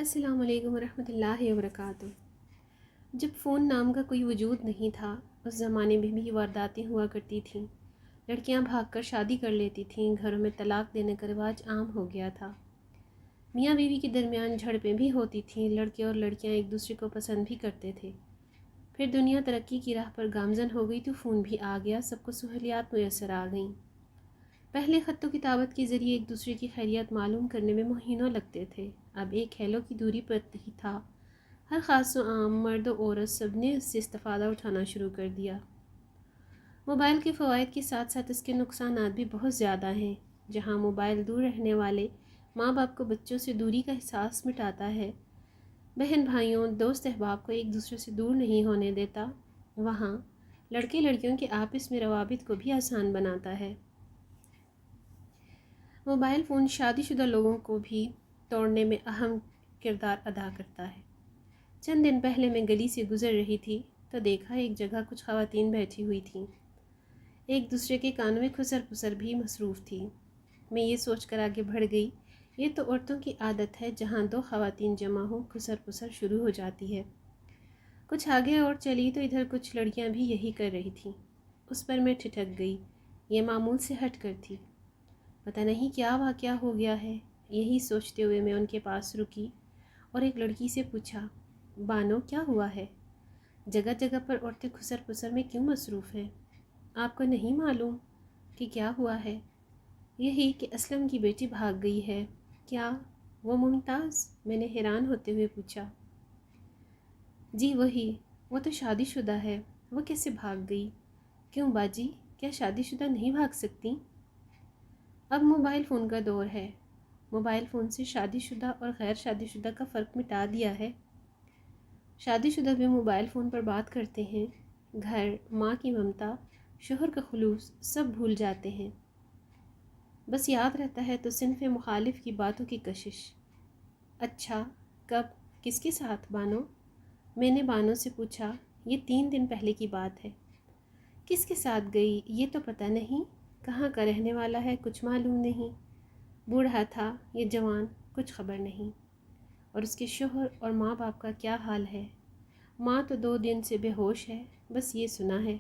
السلام علیکم ورحمۃ اللہ وبرکاتہ۔ جب فون نام کا کوئی وجود نہیں تھا، اس زمانے میں بھی وارداتیں ہوا کرتی تھیں۔ لڑکیاں بھاگ کر شادی کر لیتی تھیں، گھروں میں طلاق دینے کا رواج عام ہو گیا تھا۔ میاں بیوی کے درمیان جھڑپیں بھی ہوتی تھیں، لڑکے اور لڑکیاں ایک دوسرے کو پسند بھی کرتے تھے۔ پھر دنیا ترقی کی راہ پر گامزن ہو گئی تو فون بھی آ گیا، سب کو سہولیات میسر آ گئیں۔ پہلے خط و کتابت کے ذریعے ایک دوسرے کی خیریت معلوم کرنے میں مہینوں لگتے تھے، اب ایک ہیلو کی دوری پر ہی تھا۔ ہر خاص و عام، مرد و عورت، سب نے اس سے استفادہ اٹھانا شروع کر دیا۔ موبائل کے فوائد کے ساتھ ساتھ اس کے نقصانات بھی بہت زیادہ ہیں۔ جہاں موبائل دور رہنے والے ماں باپ کو بچوں سے دوری کا احساس مٹاتا ہے، بہن بھائیوں، دوست احباب کو ایک دوسرے سے دور نہیں ہونے دیتا، وہاں لڑکے لڑکیوں کے آپس میں روابط کو بھی آسان بناتا ہے۔ موبائل فون شادی شدہ لوگوں کو بھی توڑنے میں اہم کردار ادا کرتا ہے۔ چند دن پہلے میں گلی سے گزر رہی تھی تو دیکھا ایک جگہ کچھ خواتین بیٹھی ہوئی تھیں، ایک دوسرے کے کانوں میں خسر پسر بھی مصروف تھی۔ میں یہ سوچ کر آگے بڑھ گئی، یہ تو عورتوں کی عادت ہے، جہاں دو خواتین جمع ہوں خسر پسر شروع ہو جاتی ہے۔ کچھ آگے اور چلی تو ادھر کچھ لڑکیاں بھی یہی کر رہی تھیں۔ اس پر میں ٹھٹک گئی، یہ معمول سے ہٹ کر تھی۔ پتہ نہیں کیا واقعہ ہو گیا ہے، یہی سوچتے ہوئے میں ان کے پاس رکی اور ایک لڑکی سے پوچھا، بانو کیا ہوا ہے؟ جگہ جگہ پر عورتیں خسر پسر میں کیوں مصروف ہیں؟ آپ کو نہیں معلوم کہ کیا ہوا ہے؟ یہی کہ اسلم کی بیٹی بھاگ گئی ہے۔ کیا وہ ممتاز؟ میں نے حیران ہوتے ہوئے پوچھا۔ جی وہی، وہ تو شادی شدہ ہے، وہ کیسے بھاگ گئی؟ کیوں باجی، کیا شادی شدہ نہیں بھاگ سکتی؟ اب موبائل فون کا دور ہے، موبائل فون سے شادی شدہ اور غیر شادی شدہ کا فرق مٹا دیا ہے۔ شادی شدہ بھی موبائل فون پر بات کرتے ہیں، گھر، ماں کی ممتا، شوہر کا خلوص سب بھول جاتے ہیں۔ بس یاد رہتا ہے تو صنف مخالف کی باتوں کی کشش۔ اچھا، کب، کس کے ساتھ بانو؟ میں نے بانو سے پوچھا۔ یہ 3 دن پہلے کی بات ہے۔ کس کے ساتھ گئی یہ تو پتہ نہیں، کہاں کا رہنے والا ہے کچھ معلوم نہیں، بوڑھا تھا یا جوان کچھ خبر نہیں، اور اس کے شوہر اور ماں باپ کا کیا حال ہے؟ ماں تو 2 دن سے بے ہوش ہے، بس یہ سنا ہے۔